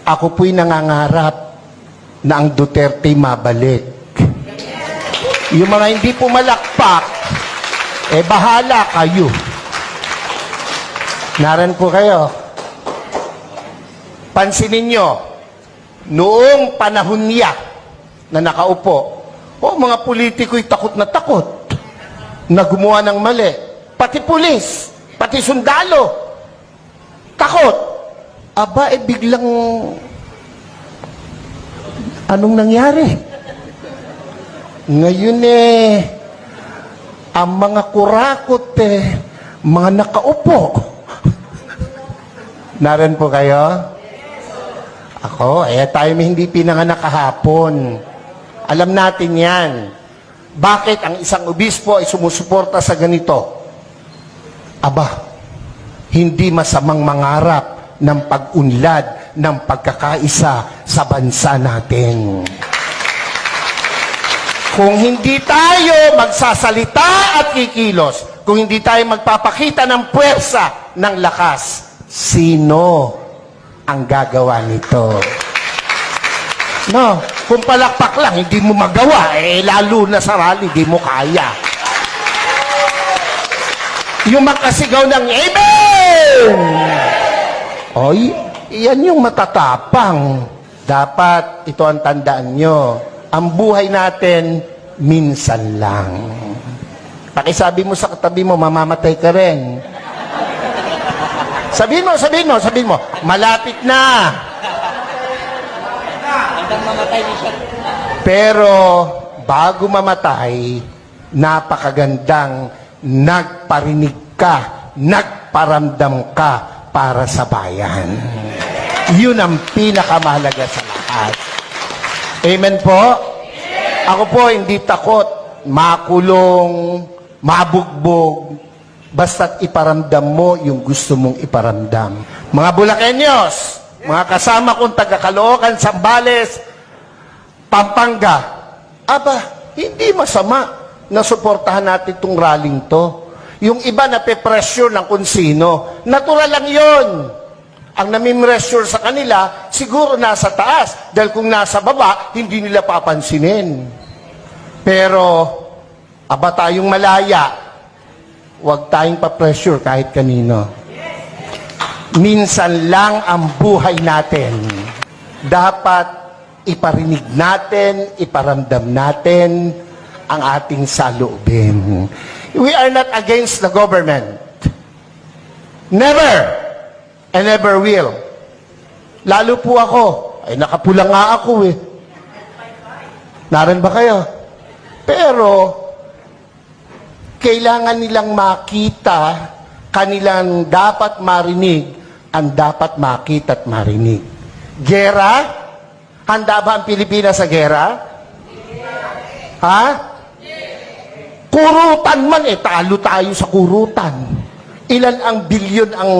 Ako po'y nangangarap na ang Duterte mabalik. Yung mga hindi pumalakpak, bahala kayo. Naran po kayo. Pansinin nyo, noong panahon niya na nakaupo, mga politiko'y takot na gumawa ng mali. Pati pulis, pati sundalo, takot. Aba, biglang, anong nangyari? Ngayon ang mga kurakot mga nakaupo. Naran po kayo? Ako, tayo may hindi pinanganak kahapon. Alam natin yan. Bakit ang isang obispo ay sumusuporta sa ganito? Aba, hindi masamang mangarap ng pag-unlad ng pagkakaisa sa bansa natin. Kung hindi tayo magsasalita at kikilos, kung hindi tayo magpapakita ng puwersa, ng lakas, sino ang gagawa nito? No, kung palakpak lang, hindi mo magawa, lalo na sa rally, hindi mo kaya. Yung makasigaw ng Amen! Oy, yan yung matatapang. Dapat, ito ang tandaan nyo, ang buhay natin, minsan lang. Pakisabi mo sa katabi mo, mamamatay ka rin. Sabihin mo, malapit na. Pero, bago mamatay, napakagandang nagparinig ka, nagparamdam ka para sa bayan. Yun ang pinakamahalaga sa lahat. Amen po? Ako po hindi takot, makulong, mabugbog, basta't iparamdam mo yung gusto mong iparamdam. Mga Bulakenyos, mga kasama kong taga-Caloocan, Zambales, Pampanga, hindi masama na suportahan natin itong rallying to. Yung iba na pe-pressure ng kung sino, natural lang yon. Ang nami-pressure sa kanila, siguro nasa taas. Dahil kung nasa baba, hindi nila papansinin. Pero, tayong malaya, huwag tayong pa-pressure kahit kanino. Minsan lang ang buhay natin. Dapat iparinig natin, iparamdam natin ang ating saloobin. We are not against the government. Never! And never will. Lalo po ako. Nakapula nga ako Naran ba kayo? Pero, kailangan nilang makita, kanilang dapat marinig, ang dapat makita at marinig. Gera? Handa ba ang Pilipinas sa gera? Ha? Kurutan man talo tayo sa kurutan. Ilan ang bilyon ang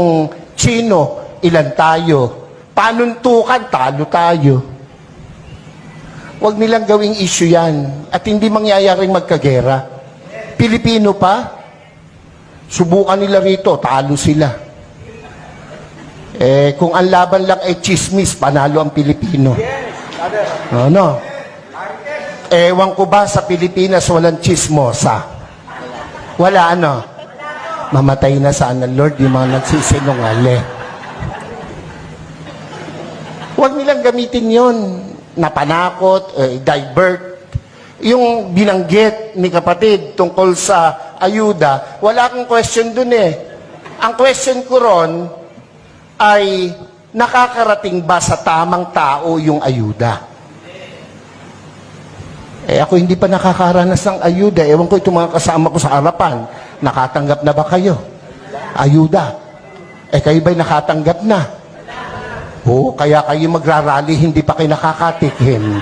Chino, ilan tayo. Panuntukan, talo tayo. Huwag nilang gawing issue yan. At hindi mangyayaring magkagera. Pilipino pa, subukan nila rito, talo sila. Kung ang laban lang ay chismis, panalo ang Pilipino. Ano? Ewan ko ba sa Pilipinas walang chismosa? Wala Mamatay na sana, Lord, yung mga nagsisinungaling. Huwag nilang gamitin yon na panakot, divert. Yung binanggit ni kapatid tungkol sa ayuda, wala akong question dun Ang question ko ron ay, nakakarating ba sa tamang tao yung ayuda? Ako hindi pa nakakaranas ng ayuda. Ewan ko itong mga kasama ko sa harapan. Nakatanggap na ba kayo? Ayuda. Kayo ba'y nakatanggap na? Oo, kaya kayo magrarally, hindi pa kayo nakakatikim.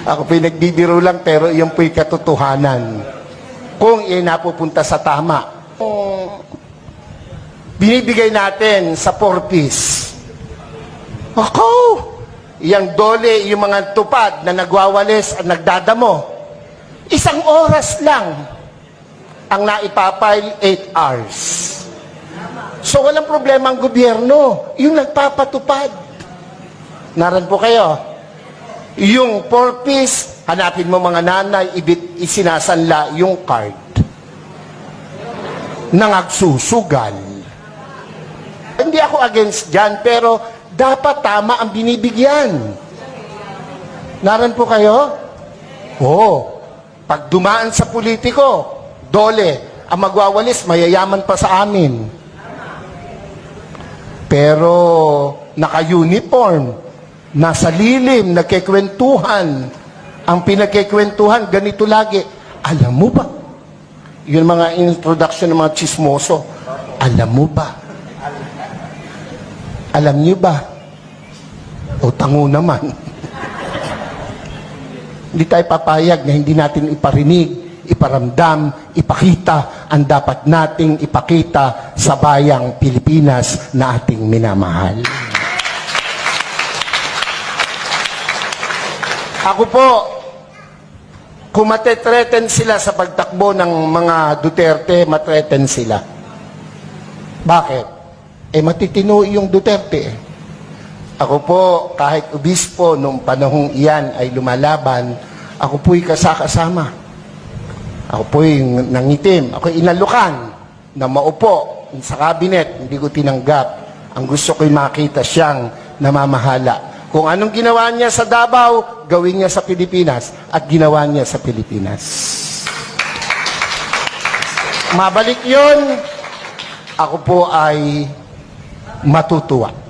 Ako pinagbibiro lang, pero iyon po'y katotohanan. Kung iyan napupunta sa tama. Binibigay natin sa 4-piece. Yang dole, yung mga tupad na nagwawalis at nagdadamo. 1 oras lang ang naipapile 8 hours. So walang problema ang gobyerno, yung nagpapatupad. Naran po kayo. Yung 4-piece, hanapin mo mga nanay, isinasanla yung card. Nangagsusugal. Hindi ako against dyan, pero dapat tama ang binibigyan. Naran po kayo? Oo. Pag dumaan sa politiko, dole, ang magwawalis, mayayaman pa sa amin. Pero naka-uniform, nasa lilim, nagkikwentuhan. Ang pinagkikwentuhan, ganito lagi. Alam mo ba? Yun mga introduction ng mga chismoso. Alam mo ba? Alam niyo ba? O tango naman. Hindi tayo papayag na hindi natin iparinig, iparamdam, ipakita ang dapat nating ipakita sa bayang Pilipinas na ating minamahal. Ako po, kung matetreten sila sa pagtakbo ng mga Duterte, matreten sila. Bakit? Matitino yung Duterte. Ako po, kahit obispo, nung panahong iyan ay lumalaban, ako po'y kasakasama. Ako po'y nangitim. Ako'y inalukan na maupo sa kabinet. Hindi ko tinanggap. Ang gusto ko'y makita siyang namamahala. Kung anong ginawa niya sa Davao, gawin niya sa Pilipinas. At ginawa niya sa Pilipinas. Mabalik yun, ako po ay matutuwa.